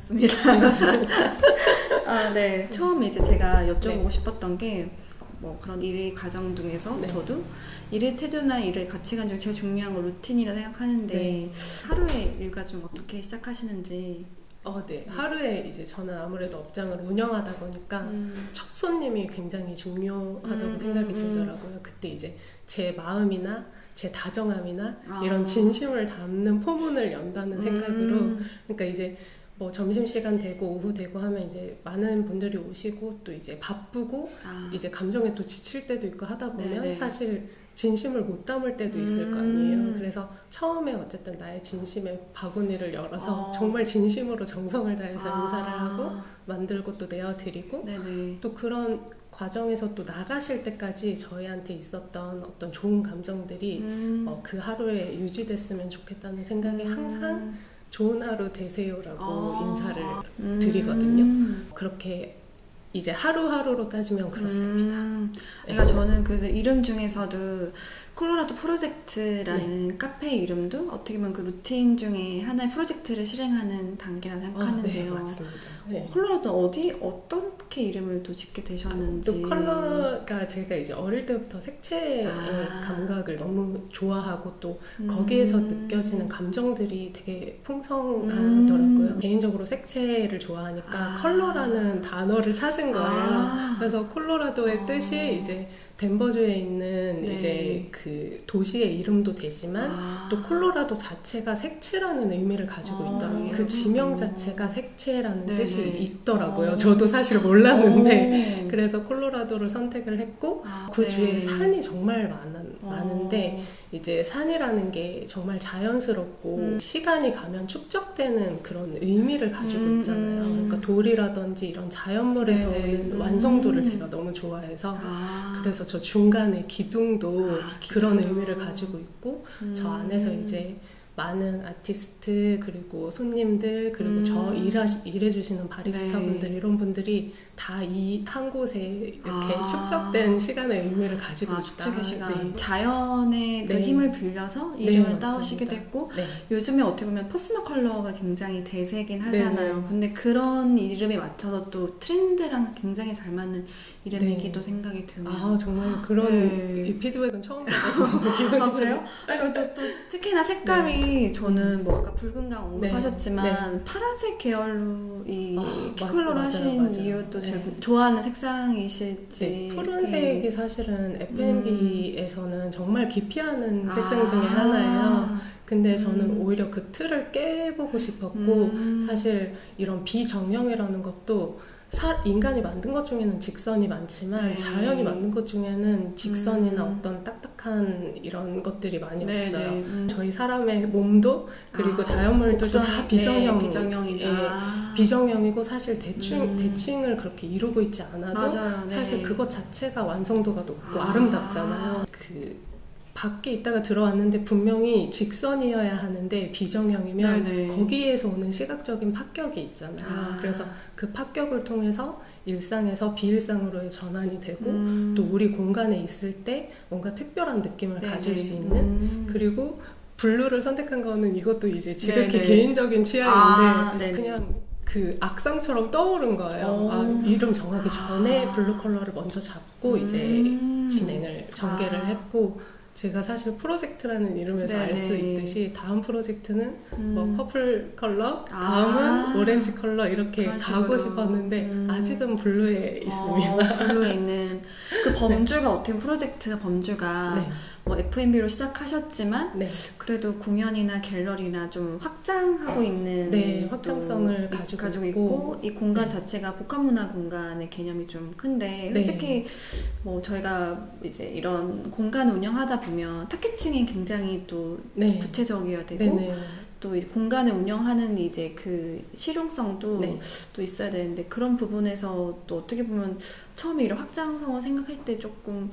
반갑습니다. 네. 처음 이제 제가 여쭤보고 싶었던 게 뭐 그런 일의 과정 중에서 저도 일의 태도나 일의 가치관 중에 제일 중요한 건 루틴이라 생각하는데 하루의 일과 좀 어떻게 시작하시는지. 네. 하루에 이제 저는 아무래도 업장을 운영하다 보니까 첫 손님이 굉장히 중요하다고 생각이 들더라고요. 그때 이제 제 마음이나 제 다정함이나 이런 진심을 담는 포문을 연다는 생각으로, 그러니까 이제 뭐 점심시간 되고 오후 되고 하면 이제 많은 분들이 오시고 또 이제 바쁘고 이제 감정에 또 지칠 때도 있고 하다 보면 사실 진심을 못 담을 때도 있을 거 아니에요. 그래서 처음에 어쨌든 나의 진심의 바구니를 열어서 정말 진심으로 정성을 다해서 인사를 하고 만들고 또 내어드리고 또 그런 과정에서 또 나가실 때까지 저희한테 있었던 어떤 좋은 감정들이 그 하루에 유지됐으면 좋겠다는 생각에 항상 좋은 하루 되세요라고 인사를 드리거든요. 그렇게 이제 하루하루로 따지면 그렇습니다. 그러니까 저는 그래서 이름 중에서도 콜로라도 프로젝트라는 카페 이름도 어떻게 보면 그 루틴 중에 하나의 프로젝트를 실행하는 단계라 생각하는데요. 네, 맞습니다. 콜로라도 어떻게 이름을 또 짓게 되셨는지. 또 컬러가 제가 이제 어릴 때부터 색채의 감각을 너무 좋아하고 또 거기에서 느껴지는 감정들이 되게 풍성하더라고요. 개인적으로 색채를 좋아하니까 컬러라는 단어를 찾은 거예요. 그래서 콜로라도의 뜻이 이제 덴버주에 있는 이제 그 도시의 이름도 되지만 또 콜로라도 자체가 색채라는 의미를 가지고 있더라고요. 그 지명 자체가 색채라는 뜻이 있더라고요. 저도 사실 몰랐는데 그래서 콜로라도를 선택을 했고 그 주위에 산이 정말 많은데 이제 산이라는 게 정말 자연스럽고 시간이 가면 축적되는 그런 의미를 가지고 있잖아요. 그러니까 돌이라든지 이런 자연물에서 오는 완성도를 제가 너무 좋아해서 그래서 저 중간에 기둥도 그런 의미를 가지고 있고 저 안에서 이제 많은 아티스트 그리고 손님들 그리고 저 일해주시는 바리스타분들 이런 분들이 다 이 한 곳에 이렇게 축적된 시간의 의미를 가지고 있다. 축적의 시간. 자연의 힘을 빌려서 이름을 따오시기도 했고 요즘에 어떻게 보면 퍼스널 컬러가 굉장히 대세긴 하잖아요. 근데 그런 이름에 맞춰서 또 트렌드랑 굉장히 잘 맞는 이름이기도 생각이 드네요. 정말 그런 이 피드백은 처음 받아서 기분이 그래요? 또 특히나 색감이 저는 뭐 아까 붉은강 언급하셨지만 파란색 계열로 이 컬러로 하신 이유도 제가 좋아하는 색상이실지. 푸른색이 사실은 F&B에서는 정말 기피하는 색상 중에 하나예요. 근데 저는 오히려 그 틀을 깨보고 싶었고 사실 이런 비정형이라는 것도 인간이 만든 것 중에는 직선이 많지만 자연이 만든 것 중에는 직선이나 어떤 딱딱한 이런 것들이 많이 없어요. 저희 사람의 몸도 그리고 자연물들도 다 비정형이고 사실 대칭을 그렇게 이루고 있지 않아도 사실 그것 자체가 완성도가 높고 아름답잖아요. 밖에 있다가 들어왔는데 분명히 직선이어야 하는데 비정형이면 거기에서 오는 시각적인 파격이 있잖아요. 그래서 그 파격을 통해서 일상에서 비일상으로의 전환이 되고 또 우리 공간에 있을 때 뭔가 특별한 느낌을 가질 수 있는 그리고 블루를 선택한 거는 이것도 이제 지극히 개인적인 취향인데 그냥 그 악상처럼 떠오른 거예요. 이름 정하기 전에 블루 컬러를 먼저 잡고 이제 진행을 전개를 했고 제가 사실 프로젝트라는 이름에서 알 수 있듯이 다음 프로젝트는 뭐 퍼플 컬러, 다음은 오렌지 컬러 이렇게 가고 싶었는데 아직은 블루에 있습니다. 블루에 있는 그 범주가 어떻게 프로젝트 범주가 뭐 F&B로 시작하셨지만 그래도 공연이나 갤러리나 좀 확장하고 있는 확장성을 가지고 있고 이 공간 자체가 복합문화 공간의 개념이 좀 큰데 솔직히 뭐 저희가 이제 이런 공간 운영하다 보면 타겟층이 굉장히 또 구체적이어야 되고 또 이제 공간을 운영하는 이제 그 실용성도 또 있어야 되는데 그런 부분에서 또 어떻게 보면 처음에 이런 확장성을 생각할 때 조금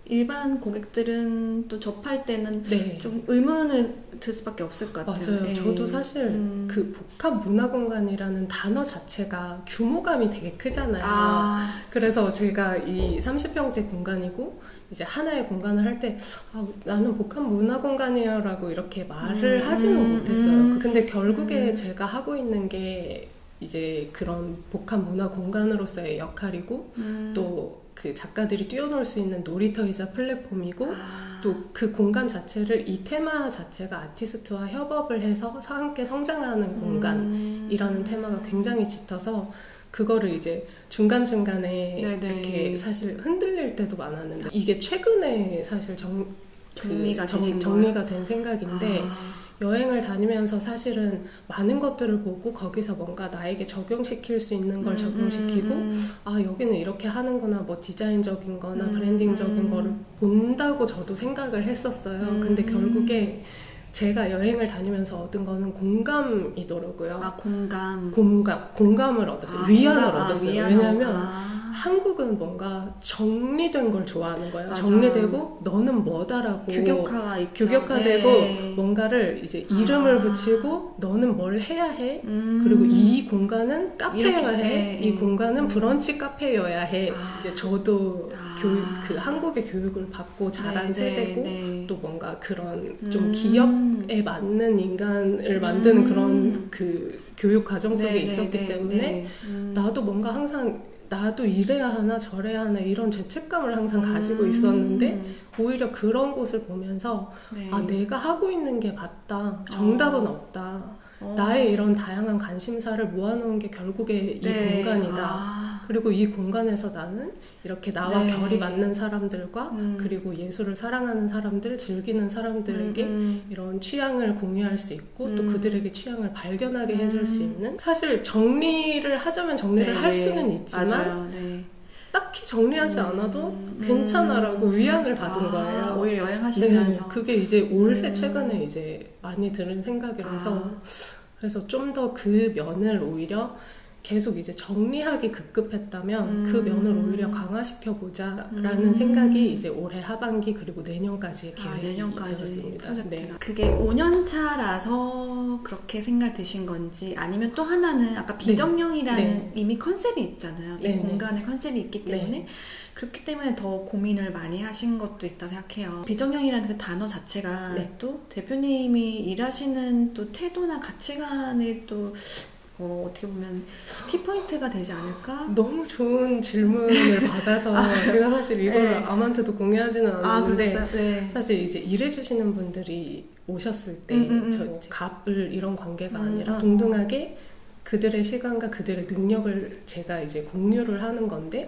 일반 고객들은 또 접할 때는 좀 의문을 들 수밖에 없을 것 같아요. 맞아요. 저도 사실 그 복합문화공간이라는 단어 자체가 규모감이 되게 크잖아요. 그래서 제가 이 30평대 공간이고 이제 하나의 공간을 할 때 나는 복합문화공간이에요 라고 이렇게 말을 하지는 못했어요. 근데 결국에 제가 하고 있는 게 이제 그런 복합 문화 공간으로서의 역할이고 또 그 작가들이 뛰어놀 수 있는 놀이터이자 플랫폼이고 또 그 공간 자체를 이 테마 자체가 아티스트와 협업을 해서 함께 성장하는 공간이라는 테마가 굉장히 짙어서 그거를 이제 중간중간에 네네. 이렇게 사실 흔들릴 때도 많았는데 이게 최근에 사실 정리가 된 생각인데 여행을 다니면서 사실은 많은 것들을 보고 거기서 뭔가 나에게 적용시킬 수 있는 걸 적용시키고 아 여기는 이렇게 하는구나 뭐 디자인적인 거나 브랜딩적인 거를 본다고 저도 생각을 했었어요. 근데 결국에 제가 여행을 다니면서 얻은 거는 공감이더라고요. 아, 공감을 얻었어요. 위안을 얻었어요. 왜냐하면 한국은 뭔가 정리된 걸 좋아하는 거예요. 맞아. 정리되고 너는 뭐다라고 규격화되고 네. 뭔가를 이제 이름을 붙이고 너는 뭘 해야 해. 그리고 이 공간은 카페여야 해. 이 공간은 브런치 카페여야 해. 이제 저도 그 한국의 교육을 받고 자란 세대고 또 뭔가 그런 좀 기업에 맞는 인간을 만드는 그런 그 교육 과정 속에 있었기 때문에 나도 뭔가 항상 나도 이래야 하나 저래야 하나 이런 죄책감을 항상 가지고 있었는데 오히려 그런 곳을 보면서 아 내가 하고 있는 게 맞다. 정답은 없다. 나의 이런 다양한 관심사를 모아놓은 게 결국에 이 공간이다. 그리고 이 공간에서 나는 이렇게 나와 결이 맞는 사람들과 그리고 예술을 사랑하는 사람들, 즐기는 사람들에게 이런 취향을 공유할 수 있고 또 그들에게 취향을 발견하게 해줄 수 있는 사실 정리를 하자면 정리를 할 수는 있지만 딱히 정리하지 않아도 괜찮아라고 위안을 받은 거예요. 오히려 여행하시면서 그게 이제 올해 최근에 이제 많이 들은 생각이라서 그래서 좀 더 그 면을 오히려 계속 이제 정리하기 급급했다면 그 면을 오히려 강화시켜보자라는 생각이 이제 올해 하반기 그리고 내년까지의 계획이 되었습니다. 프로젝트가. 그게 5년 차라서 그렇게 생각 드신 건지 아니면 또 하나는 아까 비정령이라는 이미 컨셉이 있잖아요. 이 공간의 컨셉이 있기 때문에 그렇기 때문에 더 고민을 많이 하신 것도 있다 생각해요. 비정령이라는 그 단어 자체가 또 대표님이 일하시는 또 태도나 가치관에 또 어떻게 보면 키포인트가 되지 않을까? 너무 좋은 질문을 받아서 제가 사실 이걸 아무한테도 공유하지는 않았는데 사실 이제 일해주시는 분들이 오셨을 때 저 이제 갑을 이런 관계가 아니라 동등하게 그들의 시간과 그들의 능력을 제가 이제 공유를 하는 건데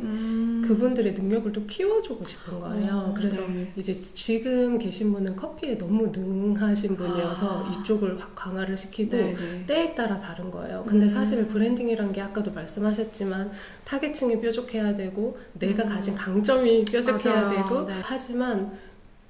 그분들의 능력을 또 키워주고 싶은 거예요. 그래서 이제 지금 계신 분은 커피에 너무 능하신 분이어서 이쪽을 확 강화를 시키고 때에 따라 다른 거예요. 근데 사실 브랜딩이란 게 아까도 말씀하셨지만 타겟층이 뾰족해야 되고 내가 가진 강점이 뾰족해야 되고 하지만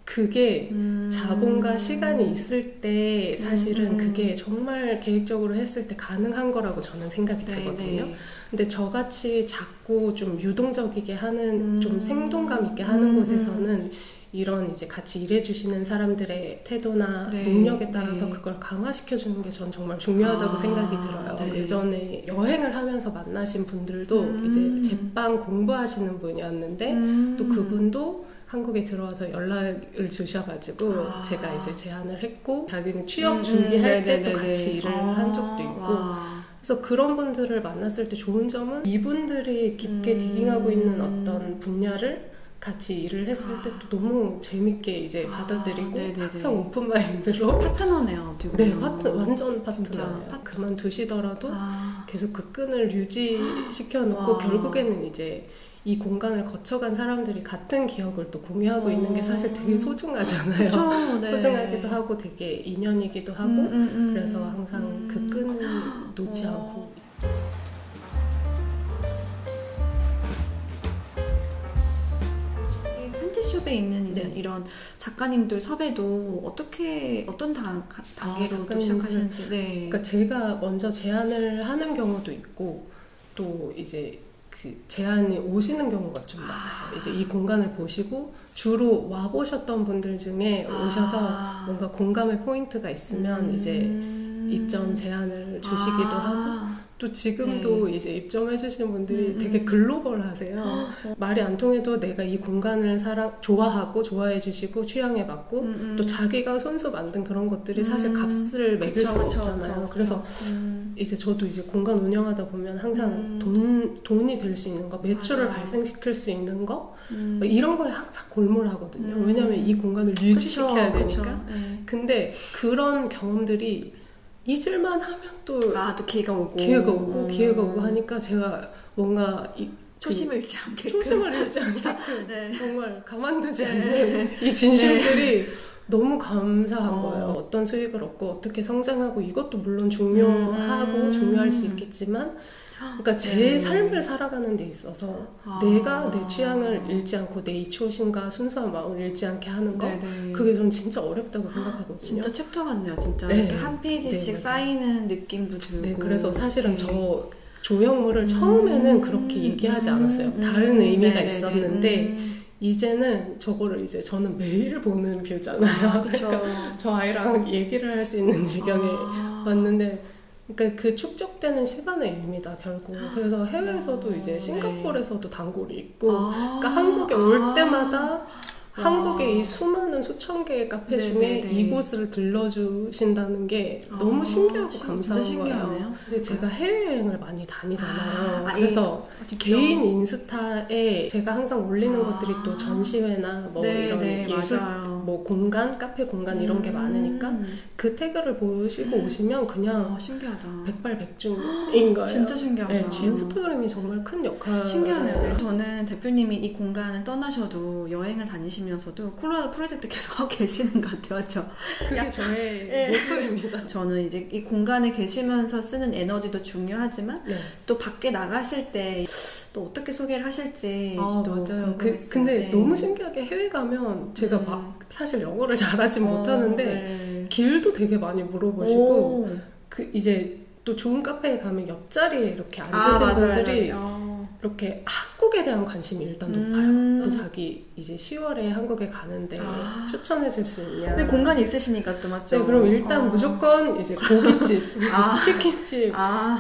그게 자본과 시간이 있을 때 사실은 그게 정말 계획적으로 했을 때 가능한 거라고 저는 생각이 들거든요. 근데 저같이 작고 좀 유동적이게 하는 좀 생동감 있게 하는 곳에서는 이런 이제 같이 일해주시는 사람들의 태도나 능력에 따라서 그걸 강화시켜주는 게 전 정말 중요하다고 생각이 들어요. 예전에 여행을 하면서 만나신 분들도 이제 제빵 공부하시는 분이었는데 또 그분도 한국에 들어와서 연락을 주셔가지고 제가 이제 제안을 했고 자기는 취업 준비할 때 또 같이 일을 한 적도 있고 그래서 그런 분들을 만났을 때 좋은 점은 이분들이 깊게 디깅하고 있는 어떤 분야를 같이 일을 했을 때 또 너무 재밌게 이제 받아들이고 항상 오픈마인드로 파트너네요. 완전 파트너예요. 그만두시더라도 계속 그 끈을 유지시켜놓고 결국에는 이제 이 공간을 거쳐간 사람들이 같은 기억을 또 공유하고 있는 게 사실 되게 소중하잖아요. 소중하기도 하고 되게 인연이기도 하고 그래서 항상 그 끈을 놓지 않고 있어요. 팬티숍에 있는 이제 이런 작가님들 섭외도 어떤 단계로 시작하시는지. 그러니까 제가 먼저 제안을 하는 경우도 있고 또 이제 그 제안이 오시는 경우가 좀 많아요. 이제 이 공간을 보시고 주로 와보셨던 분들 중에 오셔서 뭔가 공감의 포인트가 있으면 이제 입점 제안을 주시기도 하고 또 지금도 이제 입점해 주시는 분들이 되게 글로벌 하세요. 말이 안 통해도 내가 이 공간을 좋아하고 좋아해 주시고 취향해 받고 또 자기가 손수 만든 그런 것들이 사실 값을 매길 수 없잖아요. 그래서 이제 저도 이제 공간 운영하다 보면 항상 돈이 될 수 있는 거, 매출을 맞아. 발생시킬 수 있는 거 이런 거에 항상 골몰하거든요. 왜냐하면 이 공간을 유지시켜야 그쵸, 되니까. 그쵸. 네. 근데 그런 경험들이 잊을만 하면 또 기회가 오고 하니까 제가 뭔가 초심을 잃지 않게 네. 정말 가만두지 않는 이 진심들이 너무 감사한 거예요. 어떤 수익을 얻고 어떻게 성장하고 이것도 물론 중요하고 중요할 수 있겠지만 그러니까 제 삶을 살아가는 데 있어서 내가 내 취향을 잃지 않고 내 이초심과 순수한 마음을 잃지 않게 하는 거 그게 전 진짜 어렵다고 생각하거든요. 진짜 챕터 같네요. 진짜 이렇게 한 페이지씩 쌓이는 느낌도 들고 그래서 사실은 저 조형물을 처음에는 그렇게 얘기하지 않았어요. 다른 의미가 있었는데 이제는 저거를 이제 저는 매일 보는 뷰잖아요. 그러니까 저 아이랑 얘기를 할 수 있는 지경에 왔는데 그러니까 그 축적되는 시간의 의미다 결국. 그래서 해외에서도 이제 싱가포르에서도 단골이 있고 그러니까 한국에 올 때마다 한국의 이 수많은 수천 개의 카페 중에 이곳을 들러주신다는 게 너무 신기하고 감사한 거예요. 근데 제가 해외여행을 많이 다니잖아요. 그래서 개인 인스타에 제가 항상 올리는 것들이 또 전시회나 뭐 이런 예술 뭐 공간, 카페 공간 이런 게 많으니까 그 태그를 보시고 오시면 그냥 신기하다. 백발백중인 거예요. 진짜 신기하다. 네, 인스타그램이 정말 큰 역할을 신기하네요. 저는 대표님이 이 공간을 떠나셔도 여행을 다니시면서도 콜로라도 프로젝트 계속 하고 계시는 것 같아요. 맞죠? 그게 저의 모토입니다. 저는 이제 이 공간에 계시면서 쓰는 에너지도 중요하지만 또 밖에 나가실 때 또 어떻게 소개를 하실지 맞아요. 근데 너무 신기하게 해외 가면 제가 막 사실 영어를 잘하진 못하는데 길도 되게 많이 물어보시고 이제 또 좋은 카페에 가면 옆자리에 이렇게 앉으신 분들이 이렇게 한국에 대한 관심이 일단 높아요. 그래서 자기 이제 10월에 한국에 가는데 추천해 줄 수 있냐. 근데 공간이 있으시니까 또 맞죠? 네, 그럼 일단 무조건 이제 고깃집, 치킨집,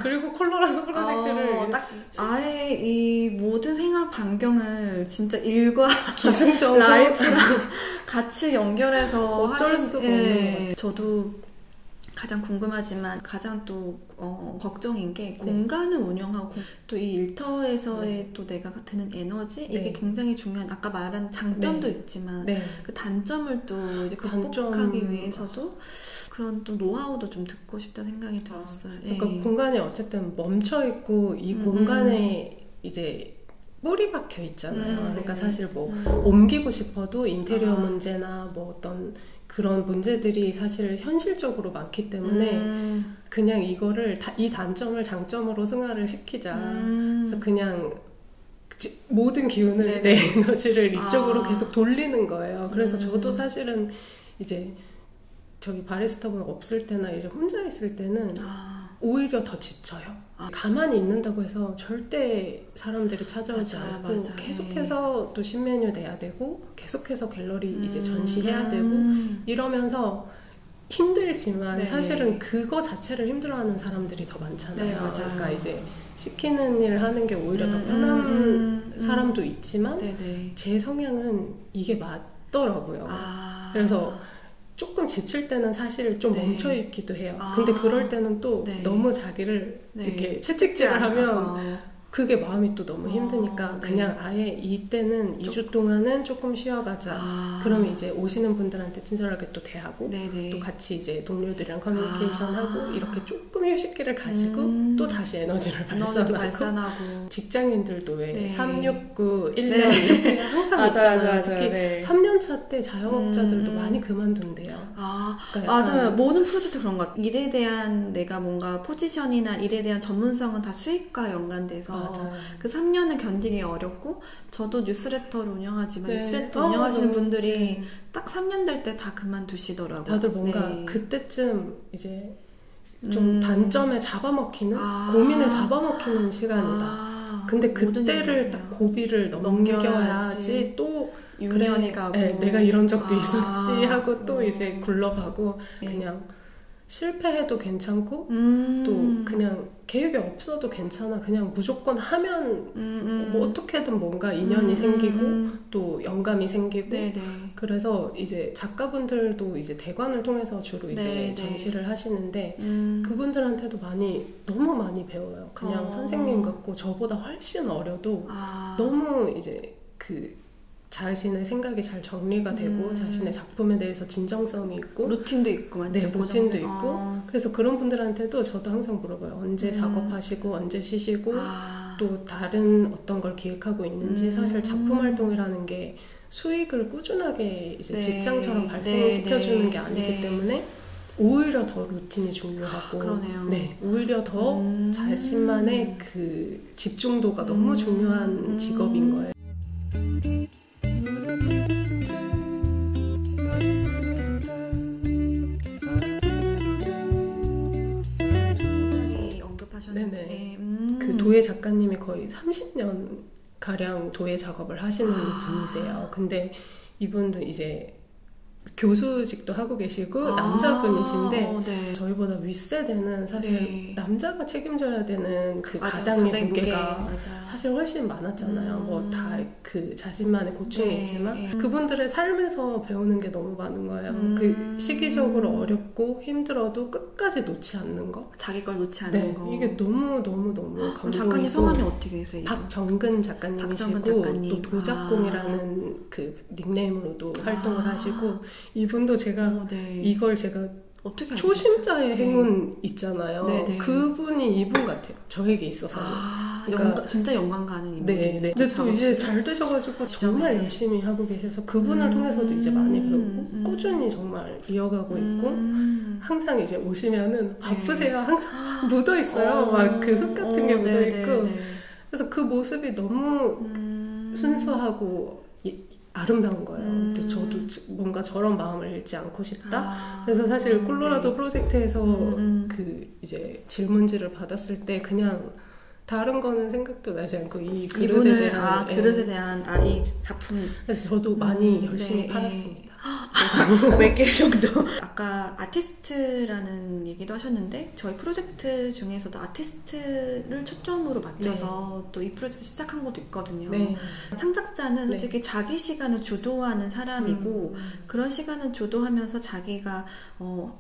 그리고 콜로라도 프로젝트를 딱 아예 이 모든 생활 반경을 진짜 일과 기승적으로 라이프랑 같이 연결해서 어쩔 수가 없는 저도 가장 궁금하지만 가장 또 걱정인 게 공간을 운영하고 또 이 일터에서의 또 내가 드는 에너지 이게 굉장히 중요한 아까 말한 장점도 있지만 그 단점을 또 이제 극복하기 위해서도 그런 또 노하우도 좀 듣고 싶다는 생각이 들었어요. 그러니까 공간이 어쨌든 멈춰 있고 이 공간에 이제 뿌리 박혀 있잖아요. 그러니까 사실 뭐 옮기고 싶어도 인테리어 문제나 뭐 어떤 그런 문제들이 사실 현실적으로 많기 때문에 그냥 이거를 이 단점을 장점으로 승화를 시키자. 그래서 그냥 모든 기운을 내 에너지를 이쪽으로 계속 돌리는 거예요. 그래서 저도 사실은 이제 저기 바리스타분 없을 때나 이제 혼자 있을 때는 오히려 더 지쳐요. 가만히 있는다고 해서 절대 사람들이 찾아오지 않고 계속해서 또 신메뉴 내야 되고 계속해서 갤러리 이제 전시해야 되고 이러면서 힘들지만 사실은 그거 자체를 힘들어하는 사람들이 더 많잖아요. 그러니까 이제 시키는 일 하는 게 오히려 더 편한 사람도 있지만 제 성향은 이게 맞더라고요. 그래서 조금 지칠 때는 사실 좀 멈춰있기도 해요. 근데 그럴 때는 또 너무 자기를 이렇게 채찍질을 하면 그게 마음이 또 너무 힘드니까 그냥 아예 이때는 2주 동안은 조금 쉬어가자. 그러면 이제 오시는 분들한테 친절하게 또 대하고 또 같이 이제 동료들이랑 커뮤니케이션하고 이렇게 조금 휴식기를 가지고 또 다시 에너지를 발산하고 직장인들도 왜 369, 1년 이렇게 항상 있잖아요. 특히 3년차 때 자영업자들도 많이 그만둔대요. 그러니까 맞아요. 모든 프로젝트 그런 것 같아요. 일에 대한 내가 뭔가 포지션이나 일에 대한 전문성은 다 수익과 연관돼서 그 3년을 견디기 어렵고 저도 뉴스레터를 운영하지만 뉴스레터 운영하시는 분들이 딱 3년 될 때 다 그만두시더라고요. 다들 뭔가 그때쯤 이제 좀 단점에 잡아먹히는 고민에 잡아먹히는 시간이다. 근데 그때를 딱 고비를 넘겨야지 또 6년이 가고 내가 이런 적도 있었지 하고 또 이제 굴러가고 그냥 실패해도 괜찮고 또 그냥 계획이 없어도 괜찮아. 그냥 무조건 하면 뭐 어떻게든 뭔가 인연이 생기고 또 영감이 생기고 네네. 그래서 이제 작가분들도 이제 대관을 통해서 주로 이제 네네. 전시를 하시는데 그분들한테도 너무 많이 배워요. 그냥 선생님 같고 저보다 훨씬 어려도 너무 이제 그 자신의 생각이 잘 정리가 되고 자신의 작품에 대해서 진정성이 있고 루틴도 있고 맞죠? 네, 루틴도 있고 그래서 그런 분들한테도 저도 항상 물어봐요. 언제 작업하시고 언제 쉬시고 또 다른 어떤 걸 기획하고 있는지 사실 작품 활동이라는 게 수익을 꾸준하게 이제 직장처럼 발생시켜주는 게 아니기 때문에 오히려 더 루틴이 중요하고 그러네요. 네, 오히려 더 자신만의 그 집중도가 너무 중요한 직업인 거예요. 네네. 그 도예 작가님이 거의 30년 가량 도예 작업을 하시는 분이세요. 근데 이분도 이제 교수직도 하고 계시고 남자분이신데 네. 저희보다 윗세대는 사실 남자가 책임져야 되는 그 맞아, 가장의 무게가 사실 훨씬 많았잖아요. 뭐 다 그 자신만의 고충이 있지만 그분들의 삶에서 배우는 게 너무 많은 거예요. 그 시기적으로 어렵고 힘들어도 끝까지 놓지 않는 거, 자기 걸 놓지 않는 거. 이게 너무 감동이고. 작가님 성함이 어떻게 되세요? 박정근 작가님이시고 또 도작공이라는 그 닉네임으로도 활동을 하시고 이분도 제가 이걸 제가 어떻게 초심자의 행운 있잖아요. 네네. 그분이 이분 같아요. 저에게 있어서는. 그러니까 진짜 영광 가는 인물. 네. 근데 또 이제 잘 되셔가지고 정말 열심히 하고 계셔서 그분을 통해서도 이제 많이 배우고 꾸준히 정말 이어가고 있고 항상 이제 오시면은 바쁘세요. 항상 묻어 있어요. 막 그 흙 같은 게 묻어 있고. 그래서 그 모습이 너무 순수하고 아름다운 거예요. 근데 저도 뭔가 저런 마음을 잃지 않고 싶다. 그래서 사실 콜로라도 프로젝트에서 그 이제 질문지를 받았을 때 그냥 다른 거는 생각도 나지 않고 이 그릇에 대한 그릇에 대한 이 작품. 그래서 저도 많이 열심히 팔았습니다. 그래서 몇 개 정도. 아까 아티스트라는 얘기도 하셨는데 저희 프로젝트 중에서도 아티스트를 초점으로 맞춰서 또 이 프로젝트 시작한 것도 있거든요. 창작자는 솔직히 자기 시간을 주도하는 사람이고 그런 시간을 주도하면서 자기가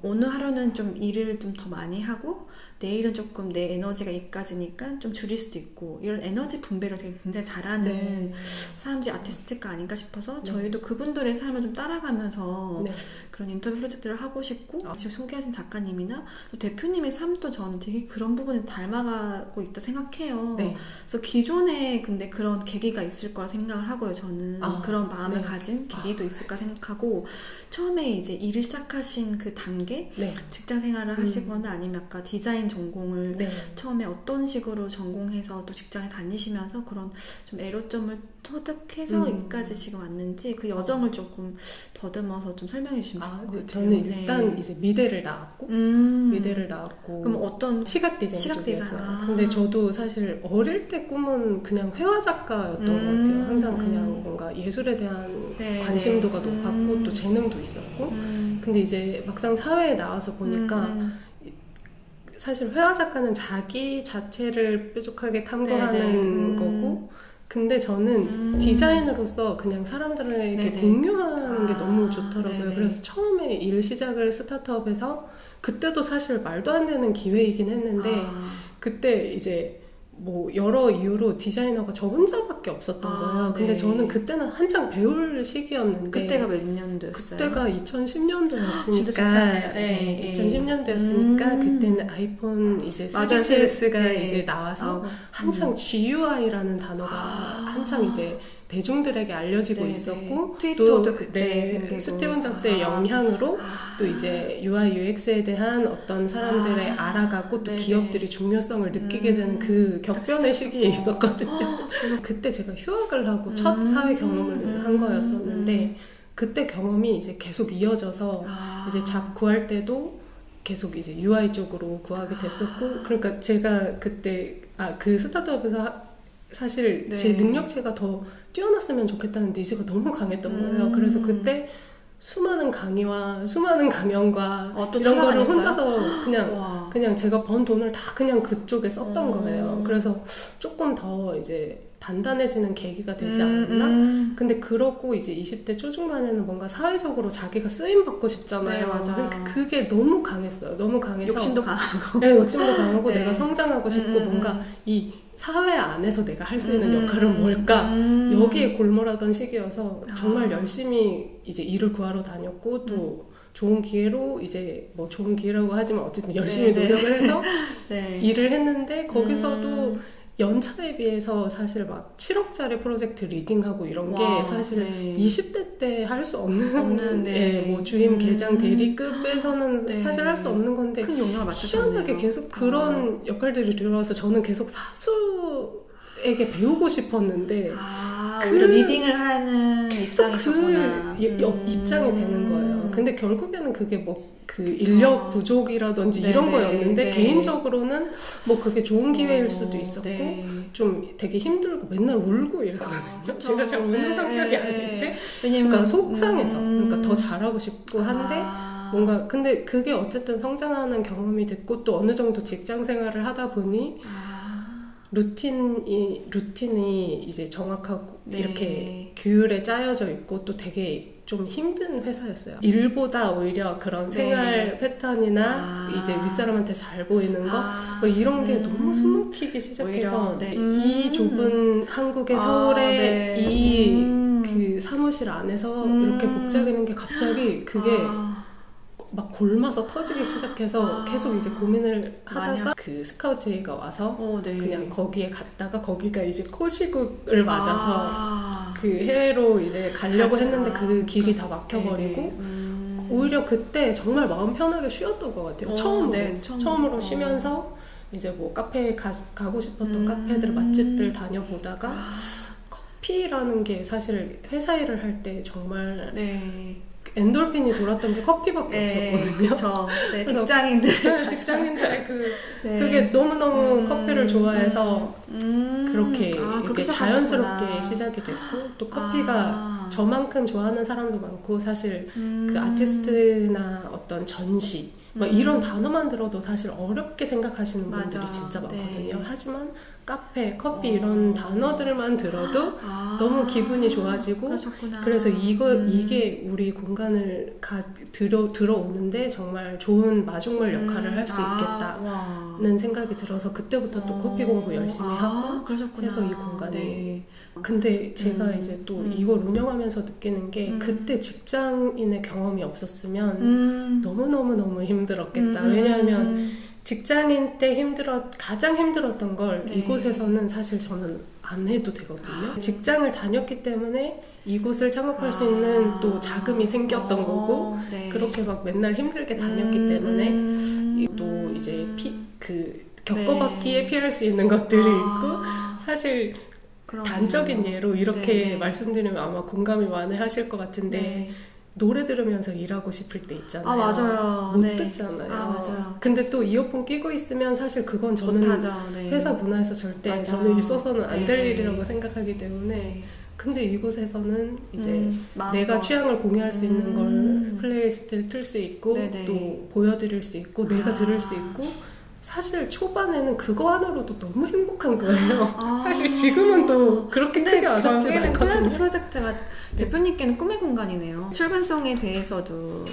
오늘 하루는 좀 일을 좀 더 많이 하고 내일은 조금 내 에너지가 이까지니까 좀 줄일 수도 있고 이런 에너지 분배를 되게 굉장히 잘하는 사람들이 아티스트가 아닌가 싶어서 저희도 그분들의 삶을 좀 따라가면서 그런 인터뷰 프로젝트를 하고 싶고 지금 소개하신 작가님이나 또 대표님의 삶도 저는 되게 그런 부분에 닮아가고 있다 생각해요. 그래서 기존에 근데 그런 계기가 있을 거라 생각을 하고요. 저는 그런 마음을 가진 계기도 있을까 생각하고 처음에 이제 일을 시작하신 그 단계 직장 생활을 하시거나 아니면 아까 디자인 전공을 처음에 어떤 식으로 전공해서 또 직장에 다니시면서 그런 좀 애로점을 터득해서 여기까지 지금 왔는지 그 여정을 조금 더듬어서 좀 설명해 주시면 좋을 것 같아요. 저는 일단 이제 미대를 나왔고 그럼 어떤 시각 디자인 쪽이었어요. 근데 저도 사실 어릴 때 꿈은 그냥 회화 작가였던 것 같아요. 항상 그냥 뭔가 예술에 대한 관심도가 높았고 또 재능도 있었고 근데 이제 막상 사회에 나와서 보니까 사실 회화 작가는 자기 자체를 뾰족하게 탐구하는 거고 근데 저는 디자인으로서 그냥 사람들에게 공유하는 게 너무 좋더라고요. 그래서 처음에 일 시작을 스타트업에서 그때도 사실 말도 안 되는 기회이긴 했는데 그때 이제 뭐 여러 이유로 디자이너가 저 혼자밖에 없었던 거예요. 근데 저는 그때는 한창 배울 시기였는데 그때가 몇 년도였어요? 그때가 2010년도였으니까 2010년도였으니까 그때는 아이폰 이제 3GS가 이제 나와서 한창 GUI라는 단어가 한창 이제 대중들에게 알려지고 있었고 트위터도 그때 생기고 스티븐 잡스의 영향으로 또 이제 UI UX에 대한 어떤 사람들의 알아가고 또 기업들이 중요성을 느끼게 되는 그 격변의 시기에 있었거든요. 그때 제가 휴학을 하고 첫 사회 경험을 한 거였었는데 그때 경험이 이제 계속 이어져서 이제 잡 구할 때도 계속 이제 UI 쪽으로 구하게 됐었고 그러니까 제가 그때 그 스타트업에서 사실 제 능력치가 더 뛰어났으면 좋겠다는 니즈가 너무 강했던 거예요. 그래서 그때 수많은 강의와 수많은 강연과 또 이런 거를 찾아다녔어요? 혼자서 그냥 제가 번 돈을 다 그냥 그쪽에 썼던 거예요. 그래서 조금 더 이제 단단해지는 계기가 되지 않았나? 근데 그러고 이제 20대 초중반에는 뭔가 사회적으로 자기가 쓰임받고 싶잖아요. 네, 맞아. 그게 너무 강했어요. 너무 강해서 욕심도 강하고 네, 욕심도 강하고 네. 내가 성장하고 싶고 뭔가 이 사회 안에서 내가 할 수 있는 역할은 뭘까? 여기에 골몰하던 시기여서 정말 열심히 이제 일을 구하러 다녔고 또 좋은 기회로 이제 뭐 좋은 기회라고 하지만 어쨌든 열심히 노력을 해서 네. 일을 했는데 거기서도 연차에 비해서 사실 막 7억짜리 프로젝트 리딩하고 이런 게 사실 20대 때 할 수 없는 뭐 주임 계장 대리급에서는 사실 할 수 없는 건데 큰 영향을 맞추셨네요. 희한하게 계속 그런 역할들이 들어와서 저는 계속 사수에게 배우고 싶었는데 오히려 리딩을 하는 입장이셨구나. 입장이 되는 거예요. 근데 결국에는 그게 뭐 그 인력 부족이라든지 이런 거였는데 개인적으로는 뭐 그게 좋은 기회일 수도 있었고 좀 되게 힘들고 맨날 울고 이랬거든요. 제가 잘 우는 성격이 아닌데 그러니까 속상해서 그러니까 더 잘하고 싶고 한데 뭔가 근데 그게 어쨌든 성장하는 경험이 됐고 또 어느 정도 직장 생활을 하다 보니 루틴이 이제 정확하고 이렇게 규율에 짜여져 있고 또 되게 좀 힘든 회사였어요. 일보다 오히려 그런 생활 패턴이나 이제 윗사람한테 잘 보이는 거 뭐 이런 게 너무 숨막히기 시작해서 이 좁은 한국의 서울의 이 그 사무실 안에서 이렇게 복잡해지는 게 갑자기 그게 막 골마서 터지기 시작해서 계속 이제 고민을 하다가 그 스카우트 제의가 와서 그냥 거기에 갔다가 거기가 이제 코시국을 맞아서 그 해외로 이제 가려고 했는데 그 길이 다 막혀버리고 오히려 그때 정말 마음 편하게 쉬었던 것 같아요. 처음으로 쉬면서 이제 뭐 카페에 가고 싶었던 카페들 맛집들 다녀보다가 커피라는 게 사실 회사 일을 할 때 정말 엔돌핀이 돌았던 게 커피밖에 없었거든요. 그쵸. 직장인들의 그게 너무너무 커피를 좋아해서 그렇게 이렇게 자연스럽게 시작이 됐고 또 커피가 저만큼 좋아하는 사람도 많고 사실 그 아티스트나 어떤 전시 막 이런 단어만 들어도 사실 어렵게 생각하시는 분들이 진짜 많거든요. 하지만 카페, 커피 이런 단어들만 들어도 너무 기분이 좋아지고 그래서 이게 우리 공간을 들어오는데 정말 좋은 마중물 역할을 할 수 있겠다는 생각이 들어서 그때부터 또 커피 공부 열심히 하고 해서 이 공간이 근데 제가 이제 또 이걸 운영하면서 느끼는 게 그때 직장인의 경험이 없었으면 너무 힘들었겠다. 왜냐하면 직장인 때 가장 힘들었던 걸 이곳에서는 사실 저는 안 해도 되거든요. 직장을 다녔기 때문에 이곳을 창업할 수 있는 또 자금이 생겼던 거고 그렇게 막 맨날 힘들게 다녔기 때문에 또 이제 겪어봤기에 피할 수 있는 것들이 있고 사실 단적인 예로 이렇게 말씀드리면 아마 공감이 많이 하실 것 같은데 노래 들으면서 일하고 싶을 때 있잖아요. 맞아요. 못 듣잖아요. 맞아요. 근데 또 이어폰 끼고 있으면 사실 그건 저는 회사 문화에서 절대 저는 있어서는 안 될 일이라고 생각하기 때문에 근데 이곳에서는 이제 내가 취향을 공유할 수 있는 걸 플레이리스트를 틀 수 있고 또 보여드릴 수 있고 내가 들을 수 있고 사실 초반에는 그거 하나로도 너무 행복한 거예요. 사실 지금은 또 그렇게 크게 와닿지 않거든요. 클라우드 프로젝트가 대표님께는 꿈의 공간이네요. 출근성에 대해서도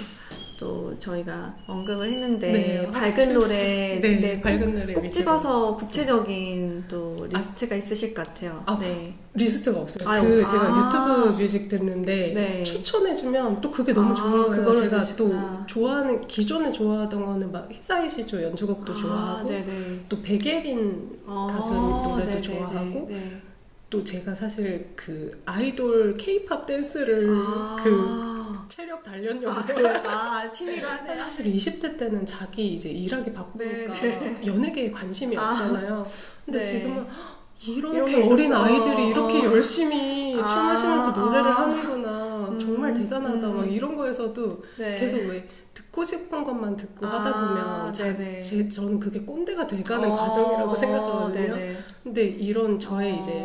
또 저희가 언급을 했는데 밝은 노래 밝은 노래 꼭 집어서 구체적인 또 리스트가 있으실 것 같아요. 리스트가 없어요. 제가 유튜브 뮤직 듣는데 추천해주면 또 그게 너무 좋은 거예요. 제가 또 좋아하는 기존에 좋아하던 거는 막 히사이시조 연주곡도 좋아하고 또 백예린 가수 노래도 좋아하고 또 제가 사실 그 아이돌 케이팝 댄스를 체력 단련용으로 취미로 하세요? 사실 20대 때는 자기 이제 일하기 바쁘니까 연예계에 관심이 없잖아요. 근데 지금은 이렇게 어린 아이들이 이렇게 열심히 춤을 추면서 노래를 하는구나. 정말 대단하다. 막 이런 거에서도 계속 왜 듣고 싶은 것만 듣고 하다 보면 저는 그게 꼰대가 돼가는 과정이라고 생각하거든요. 근데 이런 저의 이제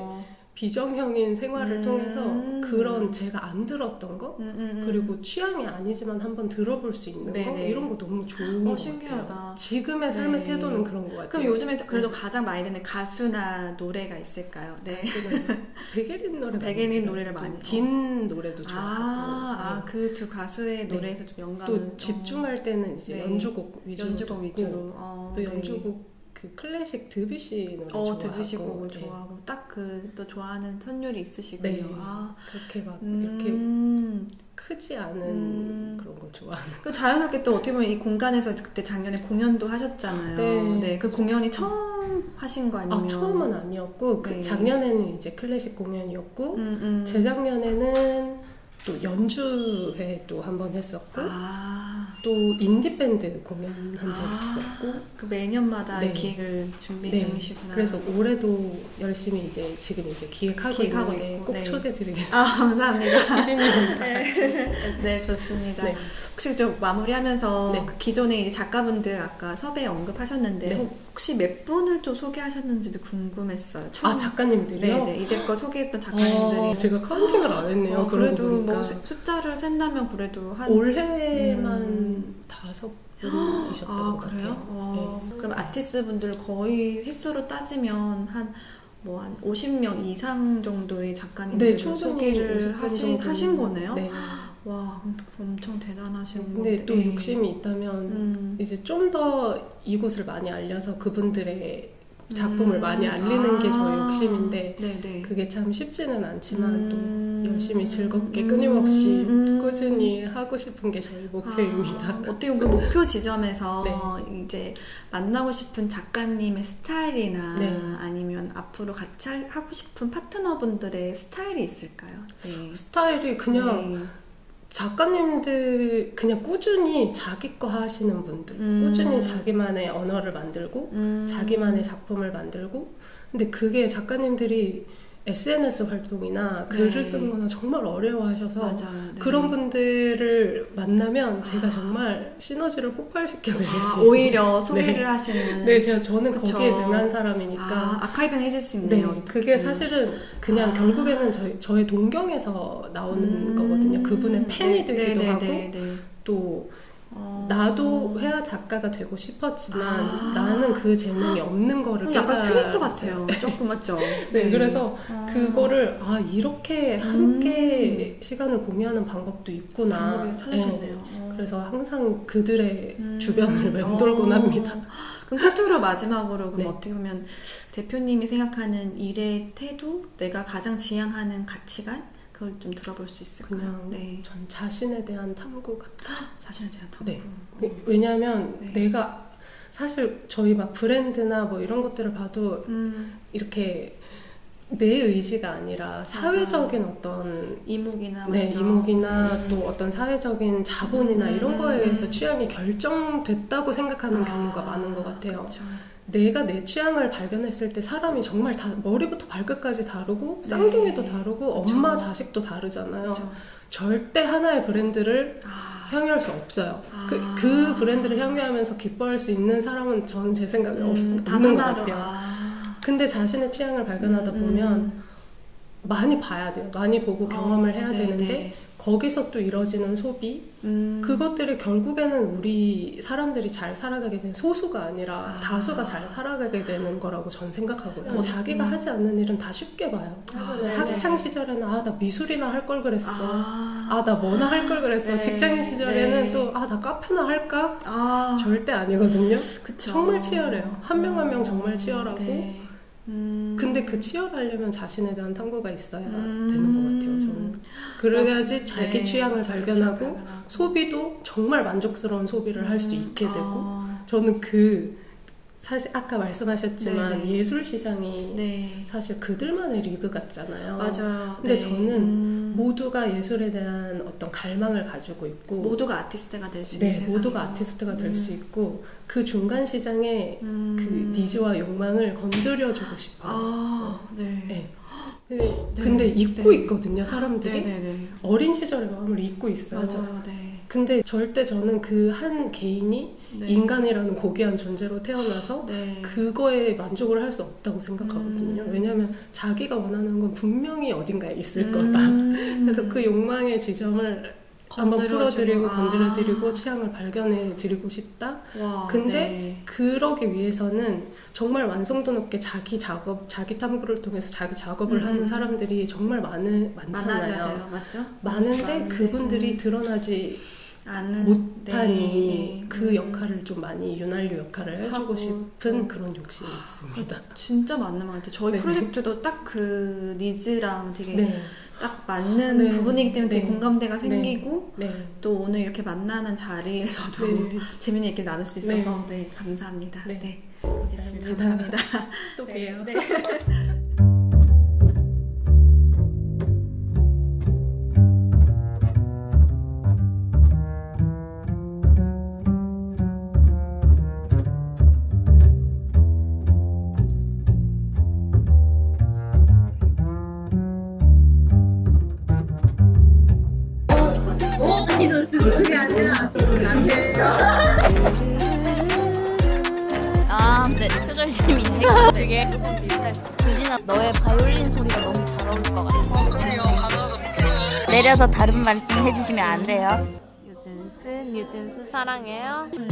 비정형인 생활을 통해서 그런 제가 안 들었던 거 그리고 취향이 아니지만 한번 들어볼 수 있는 거 이런 거 너무 좋은 것 신기하다. 같아요. 지금의 삶의 태도는 그런 것 같아요. 그럼 요즘에 그래도 가장 많이 듣는 가수나 노래가 있을까요? 네. 백예린 노래 백예린 노래를 많이 딘 노래도 좋아하고 그 두 가수의 노래에서 좀 영감을 또 집중할 때는 이제 연주곡 위주로 또 또 연주곡 그 클래식 드뷔시 노래 좋아하고 드뷔시 곡을 좋아하고 딱 그 또 좋아하는 선율이 있으시군요. 그렇게 막 이렇게 크지 않은 그런 걸 좋아하는. 그 자연스럽게 또 어떻게 보면 이 공간에서 그때 작년에 공연도 하셨잖아요. 네, 그 공연이 처음 하신 거 아니면? 처음은 아니었고 그 작년에는 이제 클래식 공연이었고 재작년에는 또 연주회 또 한 번 했었고 또 인디밴드 공연한 적 있었고 그 매년마다 기획을 준비 중이시구나. 그래서 올해도 열심히 이제 지금 이제 기획하고 있는데 꼭 초대드리겠습니다. 감사합니다. 피디님은 다 같이. 네, 좋습니다. 혹시 좀 마무리하면서 그 기존에 이제 작가분들 아까 섭외 언급하셨는데 혹시 몇 분을 좀 소개하셨는지도 궁금했어요. 작가님들이요? 네, 이제껏 소개했던 작가님들이. 제가 카운팅을 안 했네요. 그래도 뭐 숫자를 센다면 그래도 한 올해만 5분이셨던 것 같아요. 그럼 아티스트 분들 거의 횟수로 따지면 한 50명 이상 정도의 작가님들 소개를 하신 거네요. 와, 엄청 대단하신 분들. 근데 또 욕심이 있다면 이제 좀 더 이곳을 많이 알려서 그분들의 작품을 많이 알리는 게 저의 욕심인데 그게 참 쉽지는 않지만 또 열심히 즐겁게 끊임없이 꾸준히 하고 싶은 게 저희 목표입니다. 어떻게 보면 그 목표 지점에서 이제 만나고 싶은 작가님의 스타일이나 아니면 앞으로 같이 하고 싶은 파트너분들의 스타일이 있을까요? 스타일이 그냥 작가님들 그냥 꾸준히 자기 거 하시는 분들 꾸준히 자기만의 언어를 만들고 자기만의 작품을 만들고 근데 그게 작가님들이 SNS 활동이나 글을 쓰는 거는 정말 어려워하셔서 그런 분들을 만나면 제가 정말 시너지를 폭발시켜 드릴 수 있어요. 오히려 소개를 하시는 저는 거기에 능한 사람이니까 아카이빙 해줄 수 있네요. 그게 사실은 그냥 결국에는 저의 동경에서 나오는 거거든요. 그분의 팬이 되기도 하고 또 나도 회화 작가가 되고 싶었지만 나는 그 재능이 없는 거를 약간 크리에이터 같아요. 조금 맞죠? 그래서 그거를 이렇게 함께 시간을 공유하는 방법도 있구나. 방법을 찾으셨네요. 그래서 항상 그들의 주변을 맴돌곤 합니다. 그럼 끝으로 마지막으로 그럼 어떻게 보면 대표님이 생각하는 일의 태도, 내가 가장 지향하는 가치관 그걸 좀 들어볼 수 있을까요? 그냥 전 자신에 대한 탐구 같아요. 자신에 대한 탐구. 왜냐하면 내가 사실 저희 막 브랜드나 뭐 이런 것들을 봐도 이렇게 내 의지가 아니라 사회적인 어떤 이목이나 이목이나 또 어떤 사회적인 자본이나 이런 거에 의해서 취향이 결정됐다고 생각하는 경우가 많은 것 같아요. 그쵸. 내가 내 취향을 발견했을 때 사람이 정말 다 머리부터 발끝까지 다르고 쌍둥이도 다르고 엄마 자식도 다르잖아요. 절대 하나의 브랜드를 향유할 수 없어요. 그 브랜드를 향유하면서 기뻐할 수 있는 사람은 저는 제 생각에 없는 것 같아요. 근데 자신의 취향을 발견하다 보면 많이 봐야 돼요. 많이 보고 경험을 해야 되는데 거기서 또 이뤄지는 소비 그것들이 결국에는 우리 사람들이 잘 살아가게 되는 소수가 아니라 다수가 잘 살아가게 되는 거라고 전 생각하거든요. 자기가 하지 않는 일은 다 쉽게 봐요. 학창 시절에는 나 미술이나 할 걸 그랬어. 나 뭐나 할 걸 그랬어. 직장인 시절에는 또 나 카페나 할까? 절대 아니거든요. 정말 치열해요. 한 명 한 명 정말 치열하고 근데 그 치열하려면 자신에 대한 탐구가 있어야 되는 것 같아요. 저는 그래야지 자기 취향을 발견하고 소비도 정말 만족스러운 소비를 할 수 있게 되고 저는 사실 아까 말씀하셨지만 예술 시장이 사실 그들만의 리그 같잖아요. 맞아요. 근데 저는 모두가 예술에 대한 어떤 갈망을 가지고 있고 모두가 아티스트가 될 수 있는 세상. 모두가 아티스트가 될 수 있고 그 중간 시장의 그 니즈와 욕망을 건드려주고 싶어요. 근데 잊고 있거든요, 사람들이. 어린 시절의 마음을 잊고 있어요. 맞아요. 근데 절대 저는 그 한 개인이 네. 인간이라는 고귀한 존재로 태어나서 네. 그거에 만족을 할 수 없다고 생각하거든요. 왜냐하면 자기가 원하는 건 분명히 어딘가에 있을 거다. 그래서 그 욕망의 지점을 한번 풀어드리고 건드려드리고 취향을 발견해드리고 싶다. 와, 근데 네. 그러기 위해서는 정말 완성도 높게 자기 탐구를 통해서 자기 작업을 하는 사람들이 정말 많잖아요. 맞죠? 많은데 그분들이 드러나지 못하니 그 역할을 좀 많이 윤활유 역할을 해주고 싶은 그런 욕심이 있습니다. 진짜 맞는 것 같아요. 저희 네. 프로젝트도 딱 그 니즈랑 되게 네. 딱 맞는 부분이기 때문에 되게 공감대가 생기고 또 오늘 이렇게 만나는 자리에서도 재미있는 얘기를 나눌 수 있어서 감사합니다. 네, 감사합니다. 또 봬요. 네. 그게 아니라 근데 표절심이 되게 조금 비슷했어. 유진아, 너의 바이올린 소리가 너무 잘 어울릴 것 같아. 내려서 다른 말씀 해주시면 안 돼요. 유진스 사랑해요. 이거